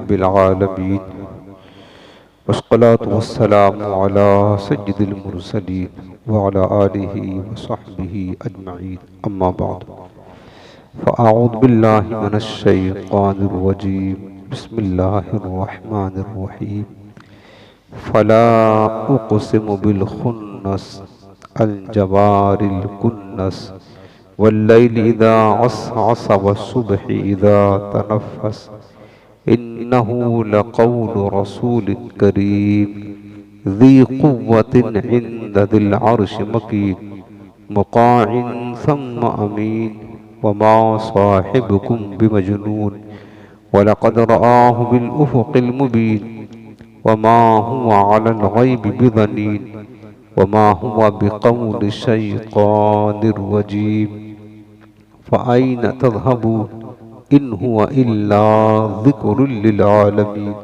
रब्बिल आलमीन वस्सलातु वस्सलामु अला सय्यिदिल मुरसलीन व अला आलिहि व सहबिहि अजमईन अम्मा बाद फ़अऊज़ु बिल्लाहि मिनश शैतानिर रजीम बिस्मिल्लाहिर रहमानिर रहीम फला उक़सिमु बिल खुन्नस अल जवारिल कुन्नस वल्लैलि इज़ा अस्अस वस्सुब्हि इज़ा तनफ़्फ़स इन्नहु लक़ौलु रसूलिन करीम ज़ी क़ुव्वतिन इंद ज़िल अर्शि मकीन मुताअन सम्म अमीन वमा साहिबुकुम बिमजनून वलक़द रआहु बिल उफ़ुक़िल मुबीन वमा हुवा अलल ग़ैबि बिज़नीन वमा हुवा बिक़ौलि शैतानिर रजीम फ़अय्न तज़हबून इन हुवा इल्ला ज़िक्रुल लिल आलमीन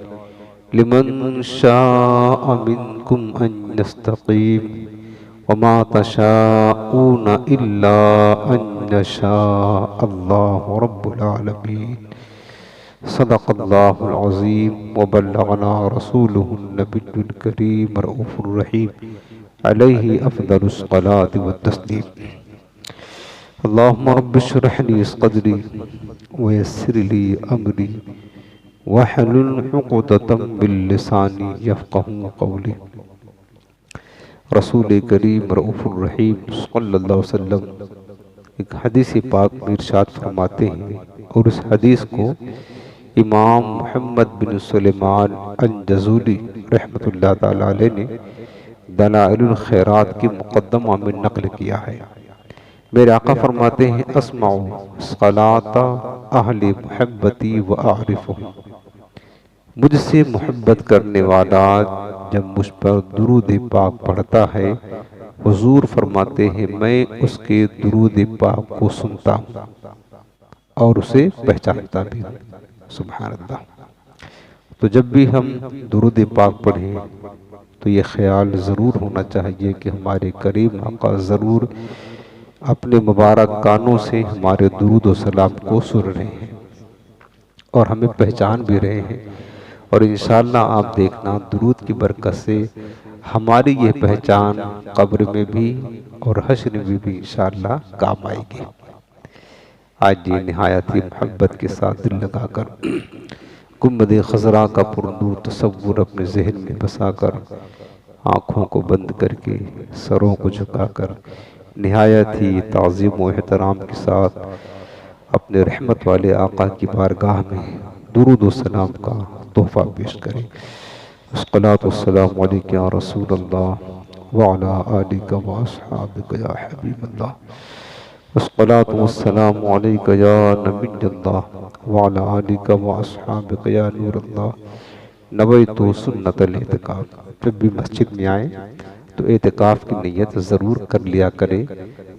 लिमन शाअ मिनकुम अन यस्तक़ीम वमा तशाऊन इल्ला अन यशाअ अल्लाहु रब्बुल आलमीन सदक़ल्लाहुल अज़ीम व बल्लगना रसूलुहुन नबियुल करीम रऊफ़ुर रहीम अलैहि अफ़दलुस सलाति व तस्लीम। अल्लाहुम्मा रब्बि इश्रह ली सदरी व यस्सिर ली अमरी वहलुल उक़दतम मिन लिसानी यफ़क़हू क़ौली। रसूल करीम रऊफ़ुर रहीम सल्लल्लाहु अलैहि वसल्लम एक हदीस पाक में इरशाद फरमाते हैं और उस हदीस को इमाम मोहम्मद बिन सुलेमान अल-जज़ूली रहमतुल्लाह ताला अलैह ने दलाइलुल खैरात के मुक़द्दमा में नक़ल किया है। मेरे आका फरमाते हैं अस्माउ सलाता अहले मुहब्बती व आरिफुहुम, मुझसे मोहब्बत करने वाला जब मुझ पर दुरूद पाक पढ़ता है, हुजूर फरमाते हैं मैं उसके दुरूद पाक को सुनता हूँ और उसे पहचानता भी हूँ। सुभान अल्लाह। तो जब भी हम दुरूद पाक पढ़ें तो ये ख्याल ज़रूर होना चाहिए कि हमारे करीम आका ज़रूर अपने मुबारक कानों से हमारे दुरूद व सलाम को सुन रहे हैं और हमें पहचान भी रहे हैं। और इंशाअल्लाह आप देखना दुरूद की बरकत से हमारी ये पहचान कब्र में भी और हश्र में भी इंशाअल्लाह काम आएगी। आज ये निहायत ही मोहब्बत के साथ दिल लगाकर गुंबद खज़रा का पुरनूर तसव्वुर अपने जहन में बसाकर आँखों को बंद करके सरों को झुकाकर निहायत ही ताज़ीम व एहतराम के साथ अपने रहमत वाले आका की बारगाह में दुरूद व सलाम का तोहफ़ा पेश करें। अस्सलातु वस्सलामु अलैका या रसूल अल्लाह व अला आलिका व अस्हाबिका या हबीबल्लाह। अस्सलातु वस्सलामु अलैका या नबिय्यल्लाह व अला आलिका व अस्हाबिका या नूरल्लाह। नवैतु सुन्नतल इतिकाफ। जब भी मस्जिद में आए तो एतिकाफ की नीयत ज़रूर कर लिया करें।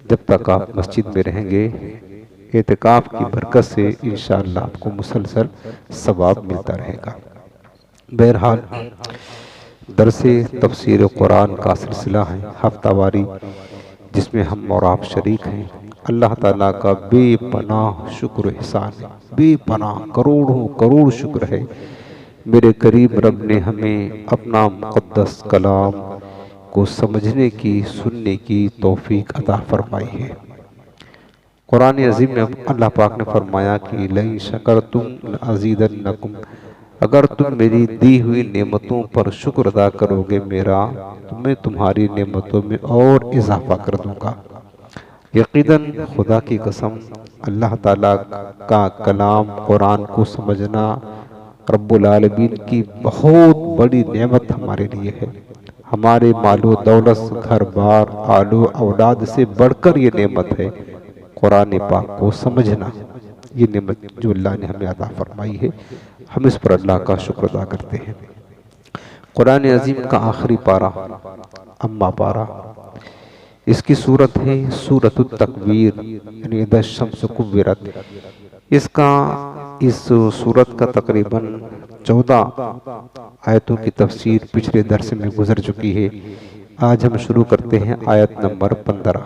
जब तक आप मस्जिद में रहेंगे एतिकाफ की बरकत से इंशाअल्लाह आपको मुसलसल सवाब मिलता रहेगा। बहरहाल दरसे तफसीर कुरान का सिलसिला है हफ्तावारी, जिसमें हम और आप शरीक हैं। अल्लाह ताला का बेपनाह शुक्र एहसान है, बेपनाह करोड़ों करोड़ शुक्र है। मेरे करीब रब ने हमें अपना मुक़द्दस कलाम को समझने की सुनने की तौफीक अता फरमाई है। कुरान अज़ीम में अल्लाह पाक ने फरमाया कि लइन शकरतुम लअज़ीदन्नकुम, अगर तुम मेरी दी हुई नेमतों पर शुक्र अदा करोगे मेरा तो मैं तुम्हारी नेमतों में और इजाफा कर दूंगा। यकीनन खुदा की कसम अल्लाह ताला का कलाम कुरान को समझना रब्बुल आलमीन की बहुत बड़ी नेमत हमारे लिए है। हमारे मालो दौलत घर बार आलो औलाद से बढ़कर ये नेमत है कुरान पाक को समझना। ये नेमत जो अल्लाह ने हमें अता फरमाई है, हम इस पर अल्लाह का शुक्र अदा करते हैं। कुरान अज़ीम का आखिरी पारा अम्मा पारा, इसकी सूरत है सूरतुत तकवीर यानी इज़ा शम्स कुव्विरत। इस सूरत का तकरीबन 14 आयतों की तफसीर पिछले दर्स में गुजर चुकी है। आज हम शुरू करते हैं आयत नंबर 15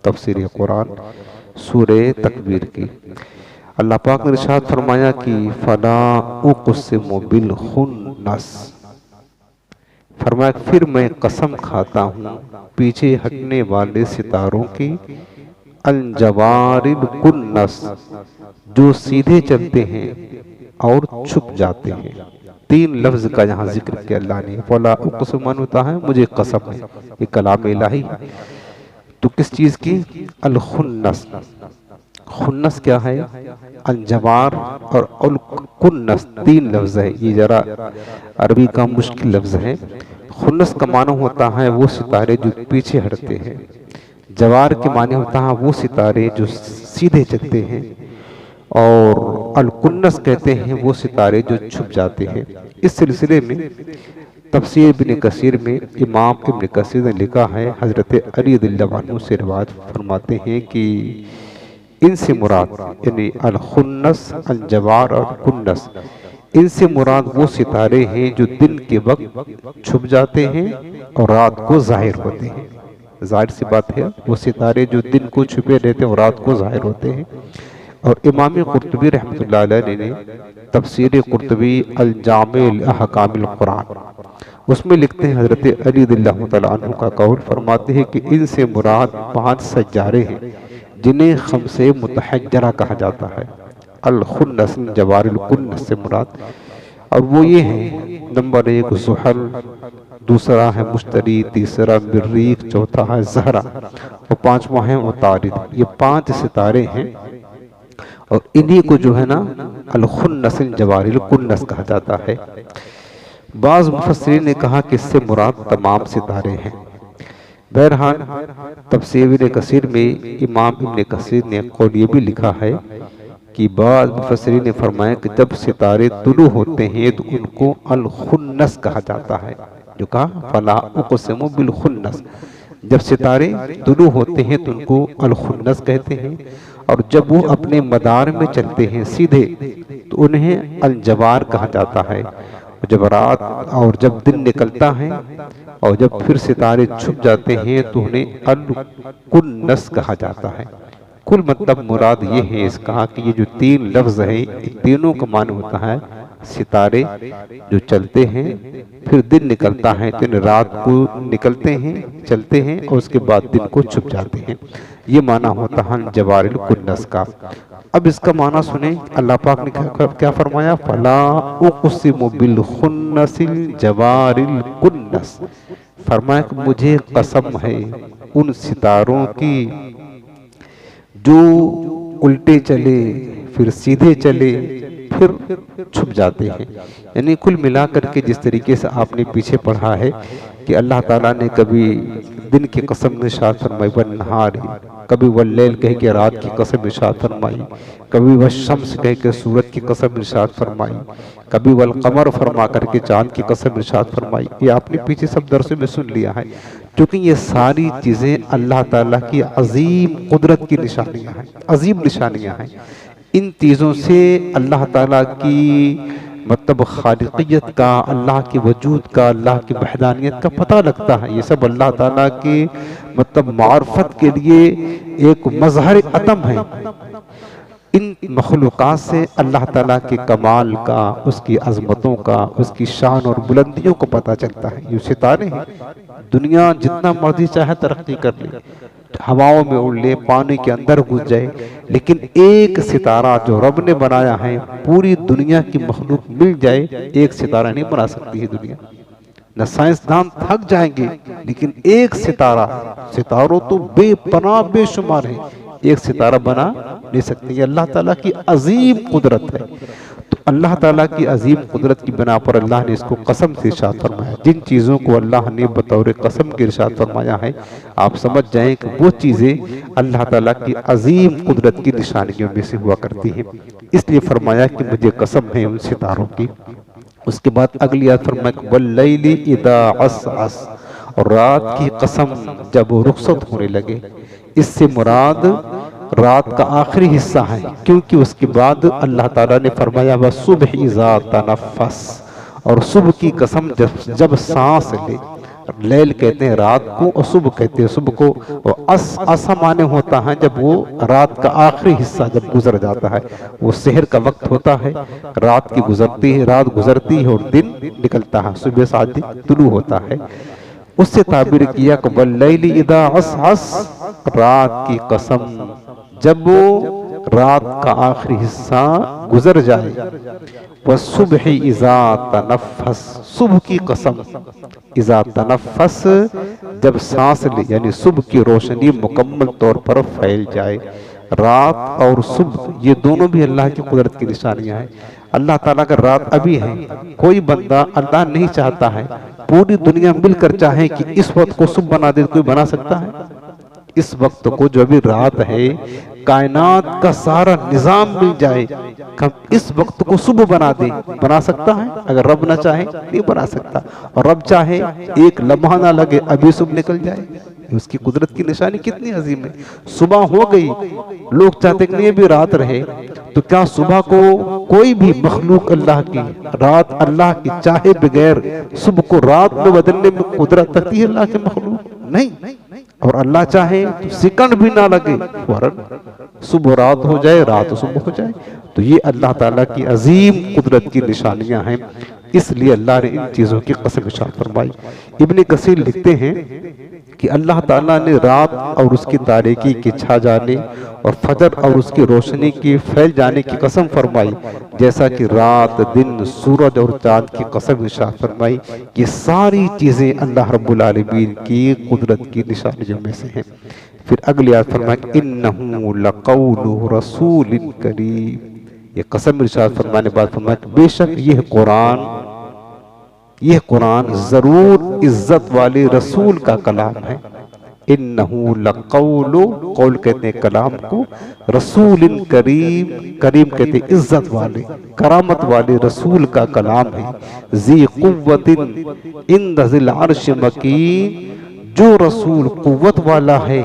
तफसीर कुरान सूरे तकवीर की। अल्लाह पाक ने इरशाद फरमाया कि फला उक़सिमु बिल खुन्नस, फरमाया फिर मैं कसम खाता हूँ पीछे हटने वाले सितारों की, अल जवारिल कुन्नस, जो सीधे चलते हैं और छुप जाते हैं। 3 लफ्ज का यहाँ जिक्र किया अल्लाह ने। फला उक़सिमु होता है मुझे कसम है, ये कलाम इलाही। तो किस चीज की? अल खुन्नस। खुन्नस क्या है? अल जवार और अल कुन्नस 3 लफ्ज है। ये जरा अरबी का मुश्किल लफ्ज है। खुन्नस का माना होता है वो सितारे जो पीछे हटते हैं, जवार के माने होता है वो सितारे जो सीधे चलते हैं, और अल कुन्नस कहते हैं वो सितारे जो छुप जाते हैं। इस सिलसिले में तफसीर इब्न कसीर में इमाम इब्न कसीर ने लिखा है, हजरत अली रज़ियल्लाहु अन्हु से रिवायत फरमाते हैं कि इनसे मुराद यानी अल खुन्नस, अल जवार और कुन्नस, इनसे मुराद वो सितारे हैं जो दिन के वक्त छुप जाते हैं और रात को जाहिर होते हैं। जाहिर सी बात है वो सितारे जो दिन को छुपे रहते हैं और रात को जाहिर होते हैं। और इमाम कुर्तुबी रहमतुल्लाह अलैह ने तफसीर कुर्तुबी अल जामिल अहकामिल कुरान उसमें लिखते हैं, हजरत अली रज़ियल्लाहु तआला अन्हु का कौल फरमाते हैं कि इनसे मुराद 5 सज्जारे हैं जिन्हें खम्से मुतहज्जरा कहा जाता है। अल खुन्नस जवारिल कुन्नस से मुराद, और वो ये हैं, नंबर 1 ज़ुहल, दूसरा है मुश्तरी, तीसरा मरीख, चौथा है ज़हरा और 5वां है उतारिद। ये 5 सितारे हैं और इन्हीं को जो है ना अल खुन्नस जवारिल कुन्नस कहा जाता है। बाज़ मुफस्सिरीन ने कहा कि इससे मुराद तमाम सितारे हैं। बहरहाल तफसीर इब्न कसीर में इमाम इब्न कसीर ने कौल ये भी लिखा है कि बाज़ मुफस्सिरीन ने फरमाया कि जब सितारे तुलू होते हैं तो उनको अल खुन्नस कहा जाता है। जो कहा फला उक़सिमु बिल खुन्नस, जब सितारे तुलू होते हैं तो उनको अल खुन्नस कहते हैं, और जब वो अपने मदार में चलते हैं सीधे तो उन्हें अल जवार कहा जाता है। जब रात और जब दिन निकलता है और जब फिर सितारे छुप जाते हैं तो उन्हें अल कुन्नस कहा जाता है। कुल मतलब मुराद ये है इसका कि ये जो 3 लफ्ज है, इन तीनों का मान होता है सितारे जो चलते हैं, फिर दिन निकलता है, दिन रात को निकलते हैं चलते हैं और उसके बाद दिन को छुप जाते हैं। ये माना होता है जवारिल कुन्नस का। अब इसका माना सुने, अल्लाह पाक ने क्या फरमाया? फला उक़सिमु बिल खुन्नसिल जवारिल कुन्नस, फरमाया कि मुझे कसम है उन सितारों की जो उल्टे चले फिर सीधे चले फिर छुप जाते हैं। यानी कुल मिलाकर के जिस तरीके से आपने पीछे पढ़ा है कि अल्लाह ताला ने कभी दिन की कसम इरशाद फरमाई वन नहारी, कभी वल्लैल कह के रात की कसम इरशाद फरमाई, कभी वह शम्स कह के सूरज की कसम इरशाद फरमाई, कभी वल कमर फरमा करके चांद की कसम इरशाद फरमाई। ये आपने पीछे सब दरसों में सुन लिया है, क्योंकि ये सारी चीज़ें अल्लाह ताला की अजीम कुदरत की निशानियाँ हैं, अजीम निशानियाँ हैं। इन चीज़ों से अल्लाह ताला की मतलब खालिकियत का, अल्लाह के वजूद का, अल्लाह की वहदानियत का पता लगता है। ये सब अल्लाह ताला के मतलब मार्फत के लिए एक मज़हर अतम है। इन मखलूक़ात से अल्लाह ताला के कमाल का, उसकी अज़मतों का, उसकी शान और बुलंदियों को पता चलता है। ये सितारे हैं, दुनिया जितना मर्जी चाहे तरक्की कर ले, हवाओं में उड़ ले, पानी के अंदर घुस जाए, लेकिन एक सितारा जो रब ने बनाया है, पूरी दुनिया की मखलूक मिल जाए, एक सितारा नहीं बना सकती है दुनिया। न साइंसदान थक जाएंगे, लेकिन एक सितारा, सितारों तो बेपनाह बेशुमार है, एक सितारा बना नहीं सकती। अल्लाह ताला की अजीम कुदरत है। तो अल्लाह ताला की अजीम कुदरत की बिना पर अल्लाह ने इसको कसम से इरशाद फरमाया। जिन चीज़ों को अल्लाह ने बतौर कसम के इरशाद फरमाया है, आप समझ जाएं कि वो चीज़ें अल्लाह ताला की अजीम कुदरत की निशानियों में से हुआ करती हैं। इसलिए फरमाया कि मुझे कसम है उन सितारों की। उसके बाद अगली आयत फरमाया वल्लैली इदा असअस, और रात की कसम जब वो रुखसत होने लगे। इससे मुराद रात का आखिरी हिस्सा है, क्योंकि उसके बाद अल्लाह ताला ने फरमाया व सुबह इज़ा तनफ़्फ़स, और सुबह की कसम जब सांस ले। लैल कहते हैं रात को और सुबह कहते हैं सुबह को। और असामान्य होता है जब वो रात का आखिरी हिस्सा जब गुजर जाता है, वो शहर का वक्त होता है, रात की गुजरती है, रात गुजरती है और दिन निकलता है, सुबह साथ तुलू होता है। उससे ताबीर किया कि वल्लैली इदा असअस, रात की कसम जब वो रात का आखिरी हिस्सा गुजर जाए। वह सुबह इज़ा तनफ़स, सुबह की कसम इज़ा तनफ़स जब सांस ले, यानी सुबह की रोशनी मुकम्मल तौर पर फैल जाए। रात और सुबह ये दोनों भी अल्लाह की कुदरत की निशानियां हैं। अल्लाह ताला का रात अभी है, कोई बंदा अल्लाह नहीं चाहता है पूरी दुनिया मिलकर चाहे कि इस वक्त को सुबह बना दे, कोई बना सकता है? इस वक्त को जो अभी रात है, कायनात का सारा निजाम मिल जाए, हम इस वक्त को सुबह बना दे, बना सकता है? अगर रब ना चाहे नहीं बना सकता। और रब चाहे एक लम्हा ना लगे अभी सुबह निकल जाए। उसकी कुदरत की निशानी कितनी अजीम है। सुबह हो गई, लोग चाहते कि नहीं अभी रात रहे, तो क्या सुबह को कोई भी मखलूक अल्लाह की, रात अल्लाह की चाहे बगैर सुबह को रात में बदलने में कुदरत रखती है अल्लाह के मखलूक? नहीं। और अल्लाह चाहे तो सेकंड भी ना लगे, फौरन सुबह रात हो जाए, रात सुबह हो जाए। तो ये अल्लाह ताला की अजीम कुदरत की निशानियां हैं, इसलिए अल्लाह ने इन चीज़ों की कसम इरशाद फरमाई। इब्ने कसीर लिखते हैं कि अल्लाह ताला ने रात और उसकी तारीकी के छा जाने और फजर और उसकी रोशनी के फैल जाने की कसम फरमाई, जैसा कि रात, दिन, सूरज और चांद की कसम इरशाद फरमाई। ये सारी चीज़ें अल्लाह रब्बुल आलमीन की कुदरत की निशानियों में से हैं। फिर अगली आयत फरमाया इन्नहु लक़ौलु रसूलिन करीम, ये कसम इरशाद फरमाने बाद फरमाया बेशक यह कुरान जरूर इज्जत वाले रसूल का कलाम है। इन्नहु लक़ौलु, कौल कहते हैं कलाम को, रसूलिन करीम, करीम कहते हैं इज्जत वाले, करामत वाले रसूल का कलाम है। ज़ी कुव्वतिन इंद ज़िल अर्श मकीन, जो रसूल कुव्वत वाला है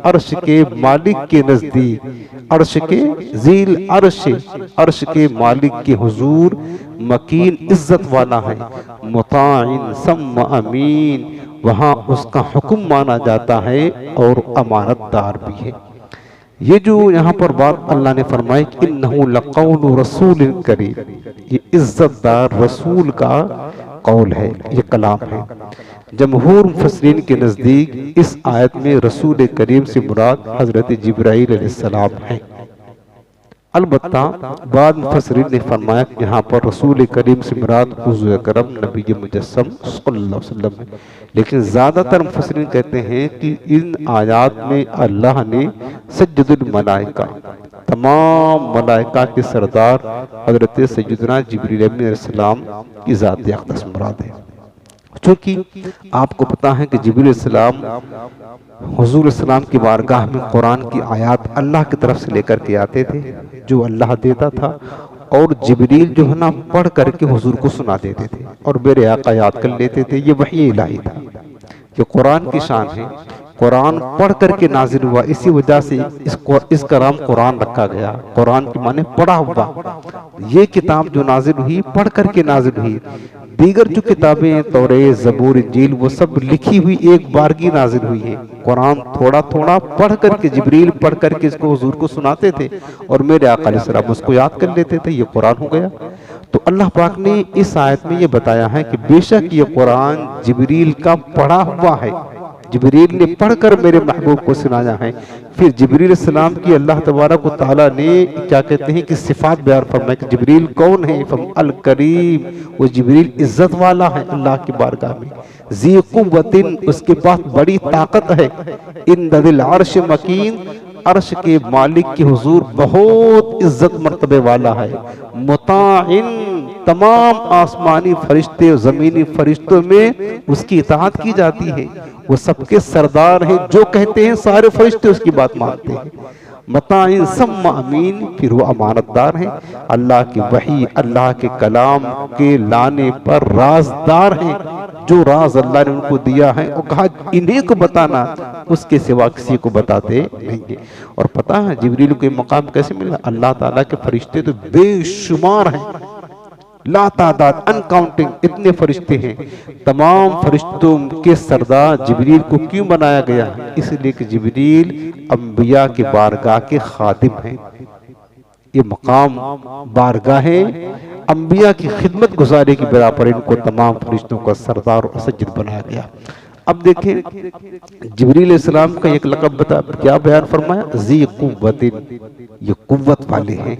अर्श के मालिक के नजदीक, अर्श के ज़ील अर्श, अर्श के मालिक के हुजूर मकीन इज्जत वाला है। मुताइन सम्म अमीन, वहाँ उसका हुक्म माना जाता है और अमानतदार भी है। ये जो यहाँ पर बात अल्लाह ने फरमाई कि इन्नहु लक़ौलु रसूलिन करीम, ये इज्जतदार रसूल का कौल है, ये कलाम है। जमहूर मुफस्सिरीन के नज़दीक इस आयत में रसूल करीम से मुराद हज़रत जिब्राईल अलैहिस्सलाम है। अलबत्ता बाद मुफस्सिरीन ने फरमाया कि यहाँ पर रसूल करीम से मुराद हुज़ूर अकरम नबी मुजस्सम सल्लल्लाहु अलैहि वसल्लम है। लेकिन ज़्यादातर मुफस्सिरीन कहते हैं कि इन आयात में अल्लाह ने सज्जदुल मलाइका, तमाम मलाइका के सरदार हज़रत सय्यदना जिब्रील अलैहिस्सलाम की ज़ात अक़दस मुराद है। चूँकि आपको पता है कि जिब्रील अलैहिस्सलाम हुज़ूर अलैहिस्सलाम की बारगाह में कुरान की आयत अल्लाह की तरफ से लेकर के आते थे, जो अल्लाह देता था, और जिब्रील जो है ना पढ़ करके हुज़ूर को सुना देते थे और मेरे आका याद कर लेते थे। ये वही इलाही था, ये कुरान की शान है। कुरान पढ़ करके नाजिल हुआ, इसी वजह से इसका नाम कुरान रखा गया। कुरान की माने पढ़ा हुआ। ये किताब जो नाजिल हुई पढ़ करके नाजिल हुई। दीगर जो किताबें तौरेत, ज़बूर, इंजील वो सब लिखी हुई एक बारगी नाजिल हुई है। कुरान थोड़ा थोड़ा पढ़ करके जिब्रील पढ़ करके इसको हुजूर को सुनाते थे और मेरे आका अलैहिस्सलाम उसको याद कर लेते थे। ये कुरान हो गया। तो अल्लाह पाक ने इस आयत में ये बताया है कि बेशक ये कुरान जिब्रील का पढ़ा हुआ है, जिब्रील ने पढ़कर मेरे महबूब को सुनाया है। फिर जिब्रील सलाम की अल्लाह तबारक व तआला ने क्या कहते हैं कि सिफात बयान फरमाई कि जिब्रील कौन है? अल करीम, वो जिब्रील इज्जत वाला है अल्लाह की बारगाह में। ज़ी कुव्वतिन, उसके पास बड़ी ताकत है। इंद ज़िल अर्श मकीन, अर्श के मालिक के हुजूर बहुत इज्जत मर्तबे वाला है। मुताइन, तमाम आसमानी फरिश्ते और जमीनी फरिश्तों में उसकी इताअत की जाती है। वो सबके सरदार हैं, जो कहते हैं सारे फरिश्ते उसकी बात मानते हैं। मुताइन सम्मा अमीन, फिर वो अमानतदार हैं। अल्लाह की वही, अल्लाह के कलाम के लाने पर राजदार हैं। जो राज अल्लाह ने उनको दिया है और कहा इन्हीं को बताना, उसके सिवा किसी को बताते नहीं। और पता है जिब्रील को ये मकाम कैसे मिला? अल्लाह ताला के फरिश्ते तो बेशुमार हैं, ला तादाद, अनकाउंटिंग इतने फरिश्ते हैं। तमाम फरिश्तों के सरदार जिब्रील को क्यों बनाया गया? इसलिए कि जिब्रील अंबिया की बारगाह के खादिम हैं। ये मकाम बारगाह अंबिया की खिदमत गुजारी की बिना पर इनको तमाम फरिश्तों का सरदार और सज्जद बनाया गया। अब देखें जिब्रील इस्लाम का एक लक़ब बता क्या बयान फरमाया, ज़ी कुव्वतिन, ये कुव्वत वाले हैं।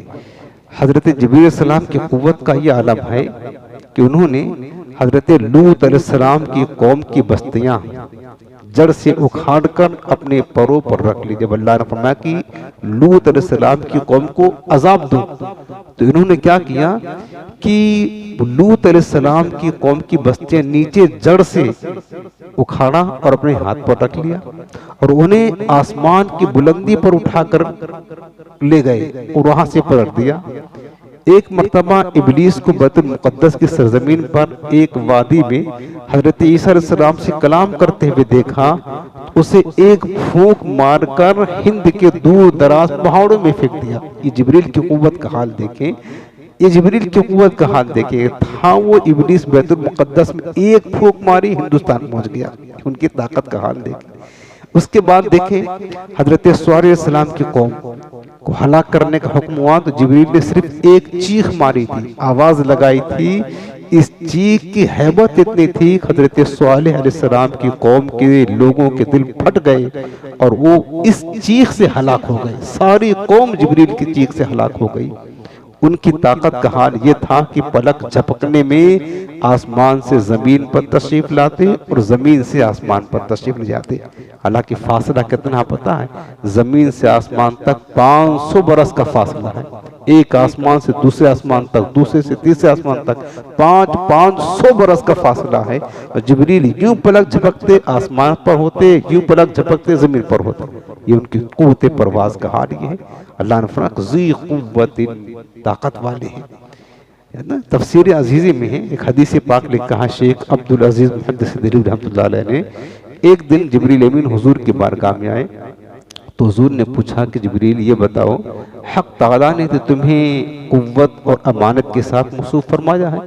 हजरत जिब्रील इस्लाम की कुव्वत का ये आलम है कि उन्होंने हजरत लूत अलैहिस्सलाम की कौम की बस्तियां जड़ से उखाड़कर अपने परों पर रख ली। जब अल्लाह ने फरमाया कि लूत अलैहिस्सलाम की कौम को अजाब दो, तो इन्होंने क्या किया कि लूत अलैहिस्सलाम की कौम की बस्तियां नीचे जड़ से उखाड़ा और अपने हाथ पर रख लिया और उन्हें आसमान की बुलंदी पर उठाकर ले गए और वहां से पलट दिया। एक मर्तबा इबलीस को बैतुल मुक़द्दस की सरजमीन पर एक वादी में हजरत ईसा अलैहिस्सलाम से कलाम करते हुए देखा, उसे एक फूंक मारकर हिंद के दूर दराज पहाड़ों में फेंक दिया। ये जिब्रील की कुव्वत का हाल देखें, ये जिब्रील की कुव्वत का हाल देखें। था वो इबलीस बैतुल मुक़द्दस में एक फूंक मारी हिंदुस्तान पहुंच गया। उनकी ताकत का हाल देखें। उसके बाद देखें हजरत स्वालिह अलैहिस्सलाम की कौम को हलाक करने का हुक्म हुआ तो जिब्रील ने सिर्फ एक चीख मारी थी, आवाज लगाई थी। इस चीख की हैबत इतनी थी, हजरत स्वालिह अलैहिस्सलाम की कौम के लोगों के दिल फट गए और वो इस चीख से हलाक हो गए। सारी कौम जिब्रील की चीख से हलाक हो गई। उनकी ताकत का हाल ये था कि पलक झपकने में आसमान से जमीन पर तशरीफ लाते और जमीन से आसमान पर तशरीफ ले जाते। हालांकि फासला कितना पता है, जमीन से आसमान तक 500 बरस का फासला है। एक आसमान से दूसरे आसमान तक, दूसरे से तीसरे आसमान तक 500 बरस का फासला है। और जिब्रील यूं पलक झपकते आसमान पर होते, यूं पलक झपकते जमीन पर होते। ये उनकी कुव्वत परवाज का हाल ये है। अल्लाह ने फरमाया ज़ी कुव्वतिन, ताकत वाले हैं, है ना। तफसीर अजीज़ी में है एक हदीस पाक लिखा है शेख अब्दुल अजीज मुहद्दिस दिल्ली रहमतुल्लाह अलैह ने, एक दिन जिब्रील अमीन हुजूर की बारगाह में आए तो हुजूर ने पूछा कि जिब्रील ये बताओ, हक ताला ने तो तुम्हें कुव्वत और अमानत के साथ मौसूफ फरमाया है।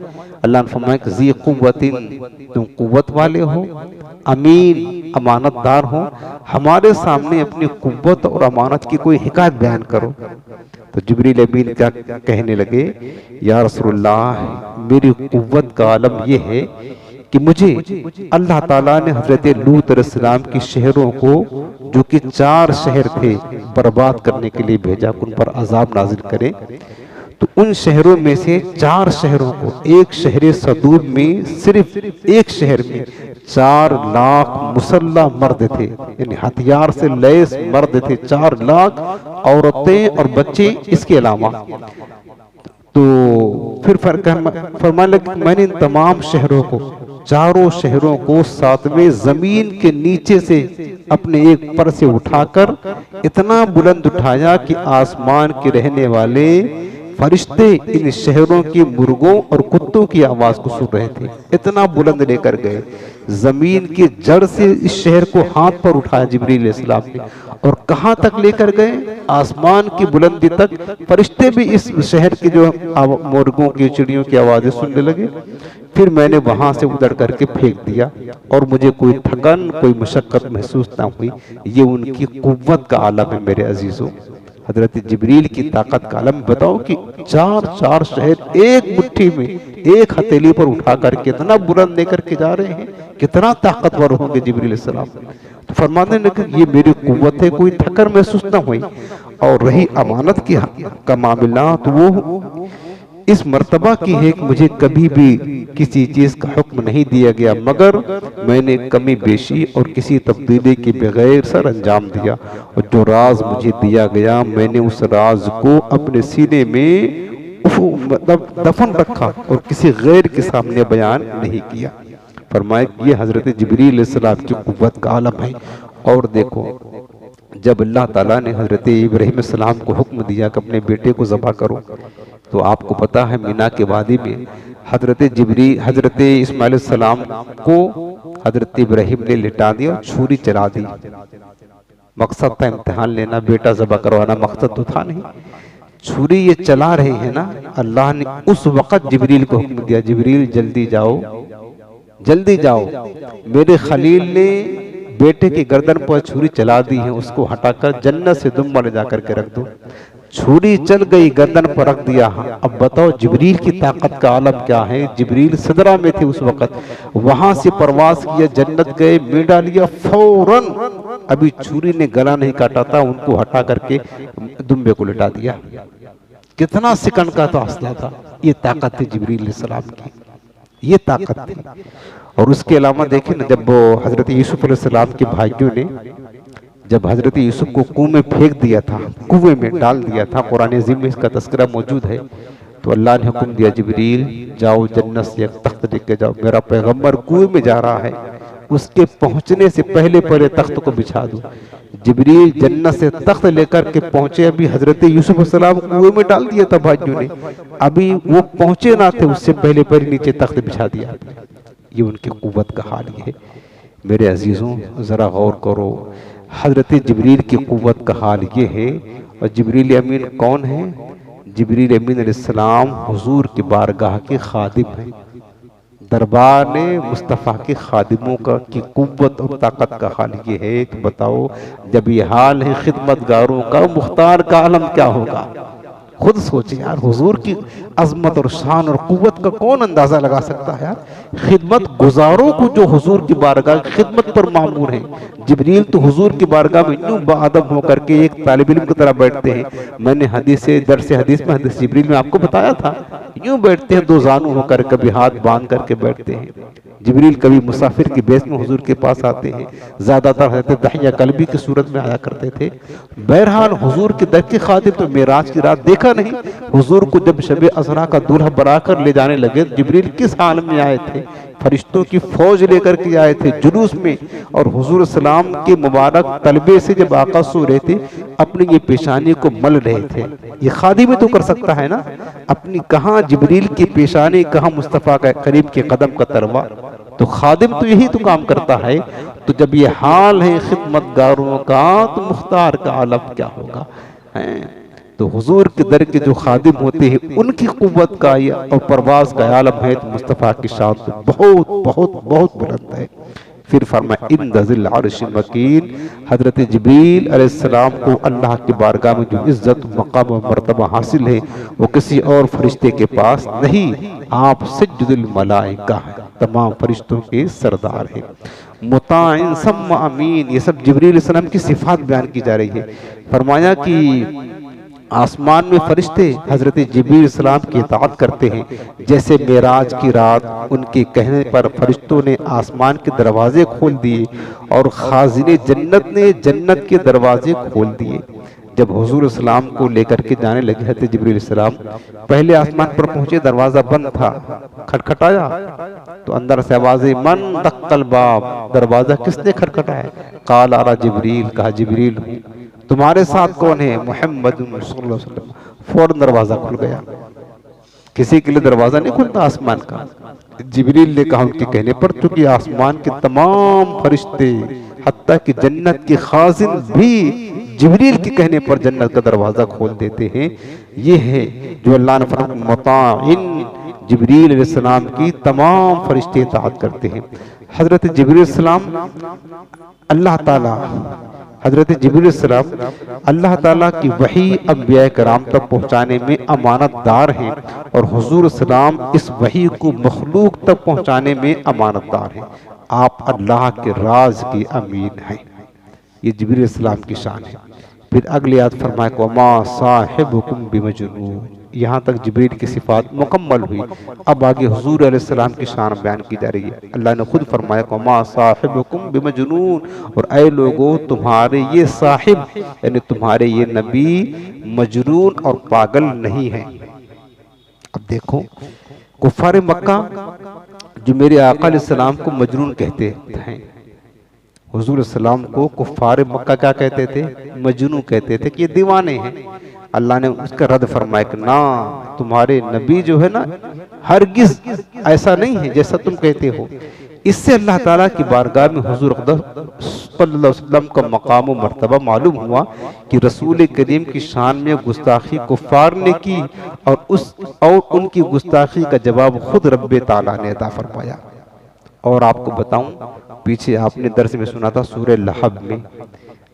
अल्लाह ने फरमाया कि ज़ी कुव्वतिन, तुम कुव्वत वाले हो, अमीन अमानतदार हो। हमारे सामने अपनी कुव्वत और अमानत की कोई हिकायत बयान करो। तो जिब्रील अमीन क्या कहने लगे, या रसूलुल्लाह, मेरी कुव्वत का आलम यह है कि मुझे अल्लाह ताला ने हजरत लूत अलैहिस्सलाम की शहरों को, जो कि 4 शहर थे, बर्बाद करने के लिए भेजा, उन पर अजाब नाजिल करे। तो उन शहरों में से 4 शहरों को, एक शहर सदूम में, सिर्फ एक शहर में 4 लाख मुसल्ला मर्द थे, यानी हथियार से लैस मर्द थे, 4 लाख औरतें और बच्चे इसके अलावा। तो फिर फरमाने लगे मैंने इन तमाम शहरों को, चारों शहरों को 7वें जमीन के नीचे से अपने एक पर से उठाकर इतना बुलंद उठाया कि आसमान के रहने वाले फरिश्ते इन शहरों के मुर्गों और कुत्तों की आवाज को सुन रहे थे। इतना बुलंद लेकर गए, जमीन की जड़ से इस शहर को हाथ पर उठाया जिब्रील इस्लाम ने, और कहां तक लेकर गए, आसमान की बुलंदी तक। फरिश्ते भी इस शहर के जो मुर्गों की, चिड़ियों की आवाजें सुनने लगे। फिर मैंने वहां से उधर करके फेंक दिया और मुझे कोई थकन, कोई मुशक्कत महसूस ना हुई। ये उनकी कुव्वत का आलम है मेरे अजीजों। हजरत जिब्रील की ताकत का आलम बताओ कि 4 शहर एक मुट्ठी में, एक हथेली पर उठा करके इतना बुलंद लेकर के जा रहे हैं। कितना ताकतवर होंगे जिब्रील सलाम। तो फरमाने लगे ये मेरी कुव्वत है, कोई थकन महसूस ना हुई। और रही अमानत की का मामला, तो वो इस मर्तबा की है कि मुझे कभी भी किसी चीज का हुक्म नहीं दिया गया, मगर मैंने कमी बेशी और किसी तब्दीली के बगैर सर अंजाम दिया। और जो राज मुझे दिया गया, मैंने उस राज को अपने सीने में मतलब दफन रखा और किसी गैर के सामने बयान नहीं किया। फरमाया ये हजरत जिब्रील अलैहिस्सलाम की कुव्वत का आलम है। और देखो जब अल्लाह ताला ने हजरत इब्राहीम सलाम को हुक्म दिया कि अपने बेटे को ज़बह करो, तो आपको पता है मीना के वादी में हजरत इस्माइल सलाम को हजरत इब्राहीम ने लिटा दिया और छुरी चला दी। मकसद था इम्तिहान लेना, बेटा ज़बह करवाना मकसद तो था नहीं। छुरी ये चला रहे हैं ना, अल्लाह ने उस वक्त जिब्रील को हुक्म दिया, जिब्रील जल्दी जाओ, जल्दी जाओ, मेरे खलील ने बेटे की गर्दन पर छुरी चला दी है, उसको हटाकर जन्नत से दुम्बा ले जाकर के रख दो। छुरी चल गई, गर्दन पर रख दिया। अब बताओ जिब्रील की ताकत का आलम क्या है। जिब्रील सिदरा में थे उस वक्त, वहां से प्रवास किया, जन्नत गए, मींढा लिया, फौरन अभी छुरी ने गला नहीं काटा था, उनको हटा करके दुम्बे को लिटा दिया। कितना सेकंड का फासला था। ये ताकत थी जिब्रील अलैहिस्सलाम की, ये ताकत थी। और उसके अलावा देखें ना, जब हजरत यूसुफ अलैहिस्सलाम के भाइयों ने जब हजरत यूसुफ को कुएं में फेंक दिया था, कुएं में डाल दिया था, कुरान अज़ीम में इसका तस्करा मौजूद है, तो अल्लाह ने हुक्म दिया जिब्रील जाओ जन्नत से एक तख्त लेके जाओ, मेरा पैगंबर कुएं में जा रहा है, उसके पहुंचने से पहले पहले तख्त को बिछा दो। जिब्रील जन्नत से तख्त लेकर के पहुंचे, अभी हजरत यूसुफ अलैहिस्सलाम कुएं में डाल दिया था भाइयों ने, अभी वो पहुंचे ना थे, उससे पहले पहले नीचे तख्त बिछा दिया। ये उनकी कुव्वत का हाल ये है। मेरे अजीजों जरा गौर करो, हजरत जिब्रील की कुव्वत का हाल ये है। और जिब्रील अमीन कौन है? जिब्रील अमीन अलैहिस्सलाम हुजूर की बारगाह के खादिम हैं। दरबार ने मुस्तफ़ा के खादिमों का की कुव्वत और ताकत का हाल ये है। तो बताओ जब ये हाल है खिदमतगारों का, मुख्तार का आलम क्या होगा। खुद सोचिए यार, हुजूर की अजमत और शान और कुव्वत का कौन अंदाजा लगा सकता है यार। खिदमत गुजारों को जो हुजूर की बारगाह खिदमत पर मामूर है। जिब्रील तो हुजूर की बारगाह में यूं बाअदब होकर के एक तालिब इल्म की तरह बैठते हैं। मैंने हदीस दरस हदीस में हदीस जिब्रील में आपको बताया था, यूं बैठते हैं, दो जानू होकर, कभी हाथ बांध करके बैठते हैं। जिब्रील कभी मुसाफिर की बेस में हुजूर के पास आते हैं, ज्यादातर रहते तहिया कल्बी की सूरत में आया करते थे। बहरहाल हुजूर के दर के खादिम तो मेराज की रात देखा नहीं। हुजूर को जब शब असरा का दूल्हा बनाकर ले जाने लगे, जिब्रील किस हाल में आए थे? फरिश्तों की फौज लेकर के आए थे जुलूस में, और हुजूर सलाम के मुबारक तलबे से जब आका सो रहे थे, अपनी ये पेशानी को मल रहे थे। ये खादिम भी तो कर सकता है ना, अपनी कहाँ जिब्रील की पेशानी, कहाँ मुस्तफ़ा का करीब के कदम का तरवा। तो खादिम तो यही तो काम करता है। तो जब ये हाल है खिदमतगारों का, तो मुख्तार का आलम क्या होगा है। तो हुजूर के दर के जो खादिम होते हैं, उनकी कुव्वत का और परवाज का आलम है। तो मुस्तफ़ा की शान तो बहुत बहुत बहुत बुलंद है। फिर फरमाया इंद ज़िल अर्श मकीन, हजरत जिब्रील अलैहिस्सलाम को अल्लाह की बारगाह में जो इज्जत मकाम और मर्तबा हासिल है, वो किसी और फरिश्ते के पास नहीं। आप सज्जुदुल मलाइका हैं, तमाम फरिश्तों के सरदार हैं। मुताइन सम्मा अमीन, ये सब जिब्रील अलैहिस्सलाम की सिफात बयान की जा रही है। फरमाया कि आसमान में फरिश्ते हजरत जिब्रील अलैहिस्सलाम की इताअत करते हैं। जैसे मेराज की रात उनके कहने पर फरिश्तों ने आसमान के दरवाजे खोल दिए और खाजिने जन्नत ने जन्नत के दरवाजे खोल दिए। जब हुजूर सलाम को लेकर के जाने लगे हजरत जिब्रील अलैहिस्सलाम, पहले आसमान पर पहुंचे, दरवाजा बंद था, खटखटाया तो अंदर से आवाज़, मन दक्कल बाब, दरवाजा किसने खटखटाया? काल आरा जिब्रील, कहा जिब्रील हूँ। तुम्हारे साथ कौन है? मोहम्मद सल्लल्लाहु अलैहि वसल्लम। फौरन दरवाजा खुल गया। किसी के लिए दरवाजा नहीं खुलता आसमान का। जिब्रील ने कहा उनके कहने पर, क्योंकि आसमान के तमाम फरिश्ते हत्ता कि जन्नत के खाजिन भी जिब्रील के कहने पर जन्नत का दरवाजा खोल देते हैं। ये है जो अल्लाह ने फरमाया मुताइन, जिब्रील अलैहिस्सलाम की तमाम फरिश्ते इताअत करते हैं। हजरत जिब्रील अलैहिस्सलाम अल्लाह ताला हजरत जिब्रील अलैहिस्सलाम अल्लाह ताला की वही अंबिया कराम तक पहुँचाने में अमानतदार हैं, और हुजूर सलाम इस वही को मखलूक तक पहुँचाने में अमानतदार हैं। आप अल्लाह के राज की अमीन हैं। ये जिब्रील अलैहिस्सलाम की शान है। फिर अगली आयत फरमाया वमा साहिबुकुम बिमजनून, यहाँ तक जिब्रील की सिफात मुकम्मल हुई। अब आगे हुजूर अलैहिस्सलाम की शान बयान की जा रही है। अल्लाह ने खुद फरमाया वमा साहिबुकुम बिमजनून, और ऐ लोगों तुम्हारे ये साहिब यानी तुम्हारे ये नबी मजनून और पागल नहीं है। अब देखो कुफार मक्का जो मेरे आका अलैहिस्सलाम को मजनून कहते हैं, हुजूर सलाम को कुफार मक्का क्या कहते थे? मजनू कहते थे कि ये दीवाने हैं। अल्लाह ने उसका रद्द फरमाया कि ना, तुम्हारे नबी जो है ना हरगिज ऐसा नहीं है जैसा तुम कहते हो। इससे अल्लाह ताला की बारगाह में हुजूर अक़दस सल्लल्लाहु अलैहि वसल्लम का मकाम व मर्तबा मालूम हुआ कि रसूल करीम की शान में गुस्ताखी कुफ़ार ने की और उनकी गुस्ताखी का जवाब खुद रब्बे ताला ने अता फरमाया। और आपको बताऊं, पीछे आपने दर्स में सुना था सूरह लहब में,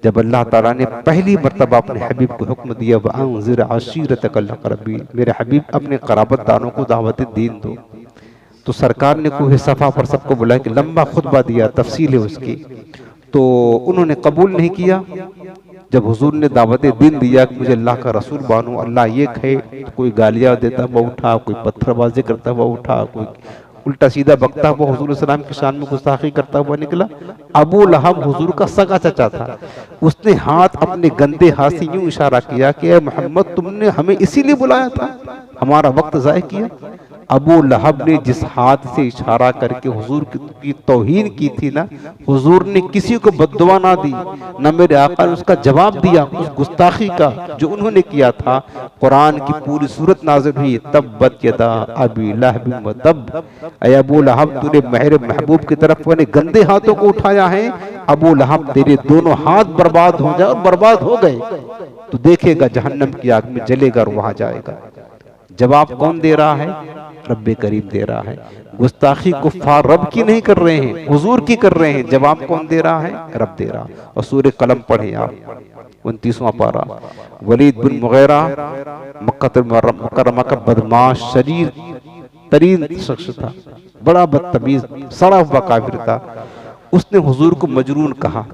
जब अल्लाह ताला ने पहली मर्तबा अपने हबीब को हुक्म दिया वअंज़िर अशीरतकल अक़रबीन, मेरे हबीब अपने क़राबतदारों को दावत दीन दो, तो सरकार ने कोह सफ़ा पर सबको बुलाया कि लंबा खुतबा दिया, तफसील है उसकी, तो उन्होंने कबूल नहीं किया। जब हुजूर ने दावत दीन दिया कि मुझे अल्लाह का रसूल मानो, अल्लाह ये कहे, तो कोई गालियाँ देता हुआ उठा, कोई पत्थरबाजी करता हुआ उठा, कोई उल्टा सीधा बकता हुआ हुजूर सलाम की शान में गुस्ताखी करता हुआ निकला। अबू लहब हुजूर का सगा चचा था, उसने हाथ अपने गंदे हाथ से यूं इशारा किया कि ए मोहम्मद, तुमने हमें इसीलिए बुलाया था, हमारा वक्त ज़ाय किया। अबू लहब ने जिस हाथ से इशारा करके हुजूर की तौहीन की थी ना, हुजूर ने किसी को बद्दुआ ना दी, न मेरे आका ने उसका जवाब दिया उस गुस्ताखी का जो उन्होंने किया था। कुरान की पूरी सूरत नाज़िल हुई, तब्बत यदा अबी लहब व तब, ऐ अबू लहब, तूने मेरे महबूब की तरफ अपने गंदे हाथों को उठाया है, अबू लहब तेरे दोनों हाथ बर्बाद हो जाए, और बर्बाद हो गए तो देखेगा जहन्नम की आग में जलेगा और वहां जाएगा। जवाब कौन दे रहा है? रब्बे करीम दे रहा है। गुस्ताखी कुफ्फार रब की नहीं कर रहे हैं, हुजूर की कर रहे हैं। जवाब कौन दे रहा है? रब दे रहा। और सूरह कलम पढ़े आप, 29वां पारा। वलीद बिन मुगीरा मक्का मुकर्रमा का बदमाश शरीर तरीन शख्स था, बड़ा बदतमीज सड़ा हुआ काफिर था। उसने हुजूर को मजनून कहा,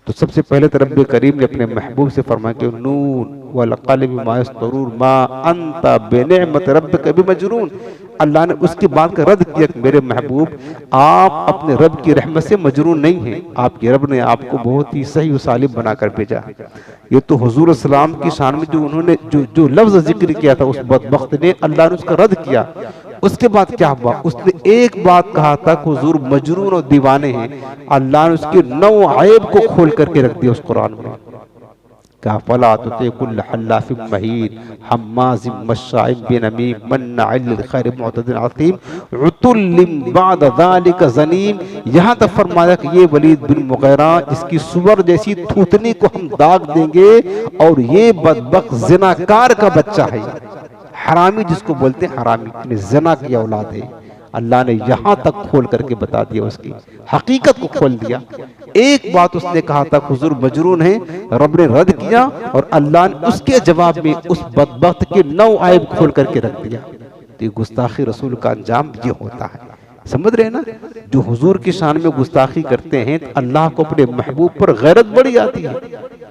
तो सबसे पहले तो रब्बे करीम ने अपने महबूब से फरमाया कि नून वल क़लम मा यस्तरून मा अंता बिनिअमति रब्बिका बिमजनून। अल्लाह ने उसकी बात का रद्द किया कि मेरे महबूब, आप अपने रब की रहमत से मजनून नहीं हैं, आपके रब ने आपको बहुत ही सही सालिम बनाकर भेजा। ये तो हुजूर सलाम की शान में जो उन्होंने जो लफ्ज़ जिक्र किया था, उस बदबख्त ने अल्लाह ने उसका रद्द किया। उसके बाद क्या हुआ? उसने एक बात कहा था कि हुजूर मजनून और दीवाने हैं। अल्लाह ने उसके 9 ऐब को खोल करके रख दिया उस कुरान में। क्या फला तुति कुल्ल हल्लाफिम महीन हम्माजिम मश्शाइम बिनमीम मन्नाइल लिलखैर मुअतदिन असीम उतुल्लिम बाद ज़ालिका ज़नीम। यहाँ तक फरमाया कि ये वलीद बिन मुगीरा, इसकी सुअर जैसी थूथनी को हम दाग देंगे, और ये बदबख्त ज़िनाकार का बच्चा है, हरामी जिसको बोलते हैं, हरामी ज़िना की औलाद है। अल्लाह ने यहाँ तक खोल करके बता दिया, उसकी हकीकत को खोल दिया। एक बात उसने कहा था हुजूर मजनून है, रब ने रद्द किया, और अल्लाह ने उसके जवाब में उस बदबख्त के 9 ऐब खोल करके रख दिया। तो ये गुस्ताखी रसूल का अंजाम ये होता है। समझ रहे ना? जो हुजूर की शान में गुस्ताखी करते हैं, तो अल्लाह को अपने महबूब पर गैरत बड़ी आती है।